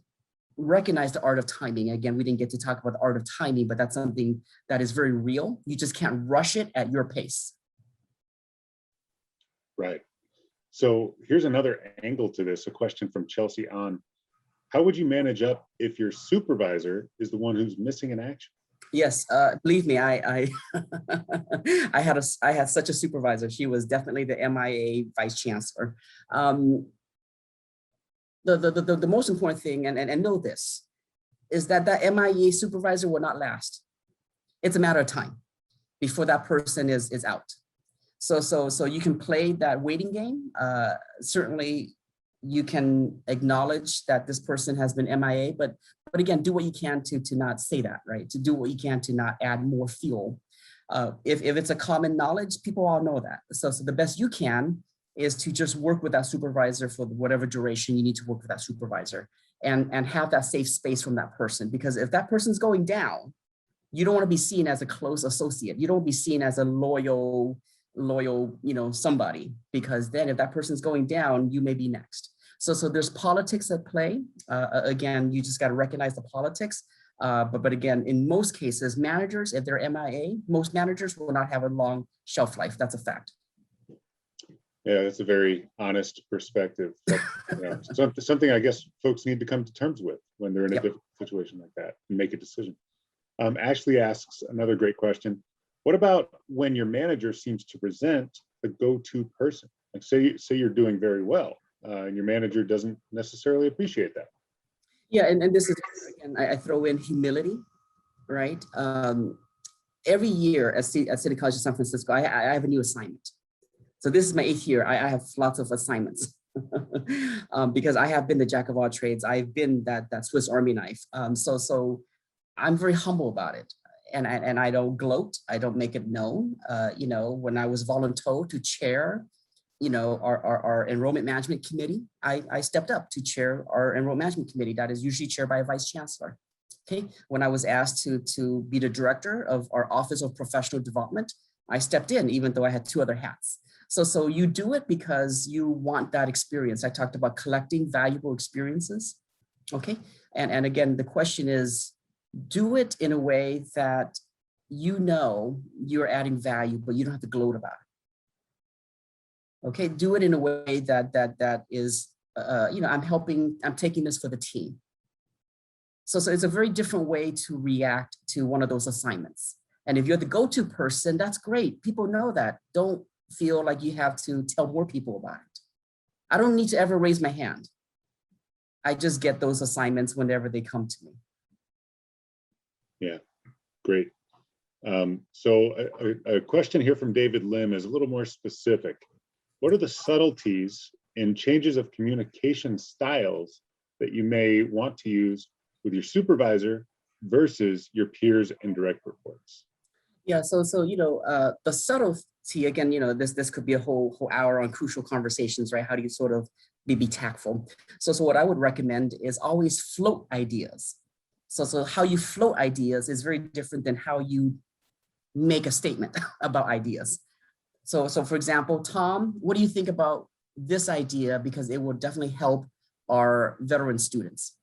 recognize the art of timing. Again, we didn't get to talk about the art of timing, but that's something that is very real. You just can't rush it at your pace. Right. So here's another angle to this, a question from Chelsea on. How would you manage up if your supervisor is the one who's missing in action? Yes, believe me, I I had such a supervisor. She was definitely the MIA vice chancellor. The most important thing, and know this, is that MIA supervisor will not last. It's a matter of time before that person is out. So you can play that waiting game. Certainly, you can acknowledge that this person has been MIA, but again, do what you can to not say that, right? To do what you can to not add more fuel. If it's a common knowledge, people all know that. So the best you can is to just work with that supervisor for whatever duration you need to work with that supervisor, and have that safe space from that person. Because if that person's going down, you don't want to be seen as a close associate. You don't want to be seen as a loyal, somebody, because then if that person's going down, you may be next. So there's politics at play. Again, you just got to recognize the politics. But again, in most cases, managers, if they're MIA, most managers will not have a long shelf life. That's a fact. Yeah, that's a very honest perspective. Something I guess folks need to come to terms with when they're in a difficult situation like that and make a decision. Ashley asks another great question. What about when your manager seems to resent the go-to person? Like say you're doing very well, and your manager doesn't necessarily appreciate that. Yeah, and this is, again, I throw in humility, right? Every year at City College of San Francisco, I have a new assignment. So this is my 8th year. I have lots of assignments because I have been the jack of all trades. I've been that Swiss Army knife. So I'm very humble about it. And I don't gloat. I don't make it known. When I was voluntold to chair, our enrollment management committee, I stepped up to chair our enrollment management committee that is usually chaired by a vice chancellor. Okay. When I was asked to be the director of our Office of Professional Development, I stepped in, even though I had 2 other hats. So you do it because you want that experience. I talked about collecting valuable experiences. Okay. And again, the question is, do it in a way that you're adding value, but you don't have to gloat about it. Okay, do it in a way that is, I'm taking this for the team. So it's a very different way to react to one of those assignments. And if you're the go-to person, that's great. People know that. Don't feel like you have to tell more people about it. I don't need to ever raise my hand. I just get those assignments whenever they come to me. Yeah, great. So a question here from David Lim is a little more specific. What are the subtleties and changes of communication styles that you may want to use with your supervisor versus your peers and direct reports? Yeah, so the subtlety, again, this could be a whole hour on crucial conversations, right? How do you sort of be tactful? So what I would recommend is always float ideas. So how you float ideas is very different than how you make a statement about ideas. So for example, Tom, what do you think about this idea? Because it will definitely help our veteran students.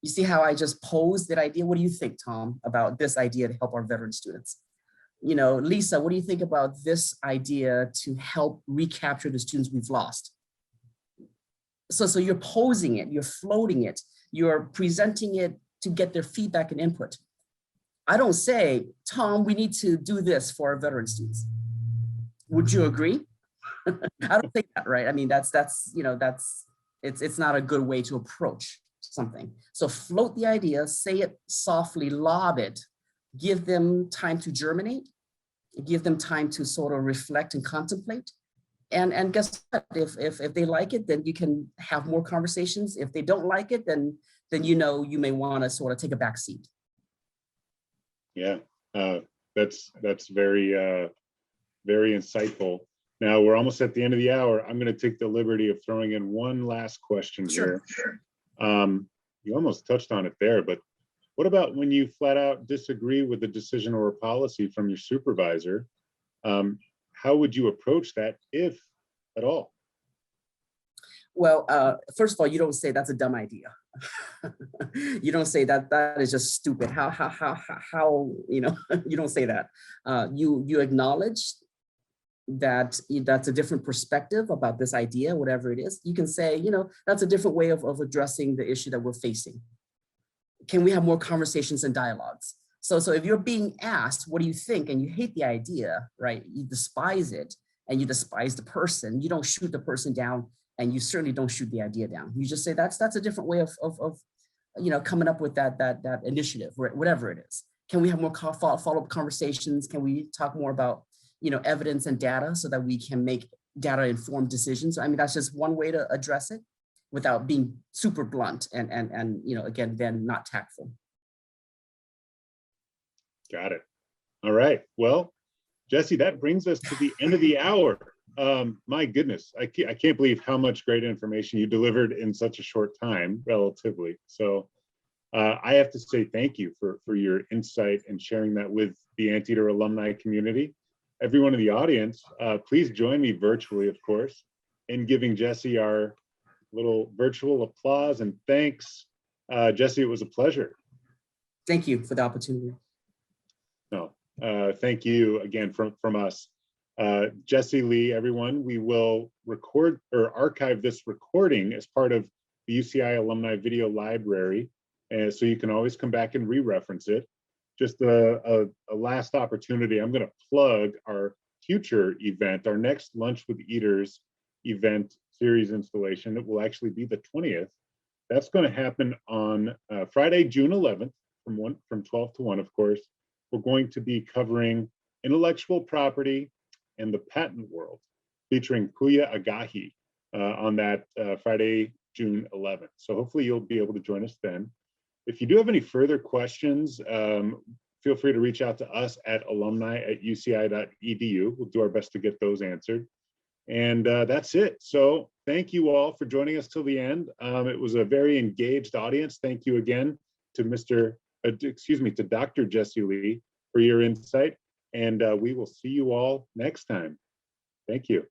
You see how I just posed that idea? What do you think, Tom, about this idea to help our veteran students? Lisa, what do you think about this idea to help recapture the students we've lost? So you're posing it, you're floating it, you're presenting it to get their feedback and input. I don't say, Tom, we need to do this for our veteran students. Would you agree? I don't think that, right? I mean, it's not a good way to approach something. So float the idea, say it softly, lob it, give them time to germinate, give them time to sort of reflect and contemplate, and guess what? If they like it, then you can have more conversations. If they don't like it, then you may want to sort of take a back seat. Yeah, that's very very insightful. Now we're almost at the end of the hour. I'm going to take the liberty of throwing in one last question here. Sure. You almost touched on it there, but what about when you flat out disagree with a decision or a policy from your supervisor? How would you approach that, if at all? Well, first of all, you don't say that's a dumb idea. You don't say that is just stupid. How you don't say that. You acknowledge that that's a different perspective about this idea, whatever it is. You can say, that's a different way of addressing the issue that we're facing. Can we have more conversations and dialogues? So if you're being asked, what do you think? And you hate the idea, right? You despise it and you despise the person. You don't shoot the person down, and you certainly don't shoot the idea down. You just say that's a different way of coming up with that initiative, whatever it is. Can we have more follow-up conversations? Can we talk more about evidence and data so that we can make data-informed decisions? I mean, that's just one way to address it without being super blunt and again, then not tactful. Got it. All right. Well, Jesse, that brings us to the end of the hour. My goodness, I can't believe how much great information you delivered in such a short time, relatively. So I have to say thank you for your insight and sharing that with the Anteater alumni community. Everyone in the audience, please join me virtually, of course, in giving Jesse our little virtual applause and thanks. Jesse, it was a pleasure. Thank you for the opportunity. No, thank you again from us. Geisce Ly, everyone, we will record or archive this recording as part of the UCI Alumni Video Library, and so you can always come back and re-reference it. Just a last opportunity, I'm going to plug our future event, our next Lunch with Eaters event series installation. It will actually be the 20th. That's going to happen on Friday, June 11th from 12 to 1, of course. We're going to be covering intellectual property and the patent world, featuring Puya Agahi on that Friday, June 11th. So hopefully you'll be able to join us then. If you do have any further questions, feel free to reach out to us at alumni@uci.edu. We'll do our best to get those answered. And that's it. So thank you all for joining us till the end. It was a very engaged audience. Thank you again to Dr. Geisce Ly for your insight. And we will see you all next time. Thank you.